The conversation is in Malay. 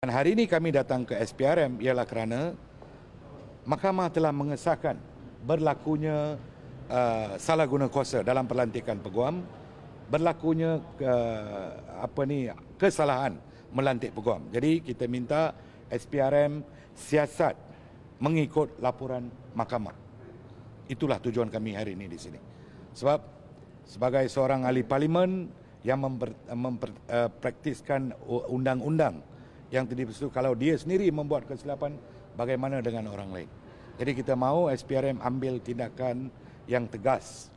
Dan hari ini kami datang ke SPRM ialah kerana Mahkamah telah mengesahkan berlakunya salah guna kuasa dalam pelantikan peguam, berlakunya kesalahan melantik peguam. Jadi kita minta SPRM siasat mengikut laporan Mahkamah. Itulah tujuan kami hari ini di sini. Sebab sebagai seorang ahli parlimen yang mempraktiskan undang-undang yang dipersetujukan, kalau dia sendiri membuat kesilapan, bagaimana dengan orang lain? Jadi kita mahu SPRM ambil tindakan yang tegas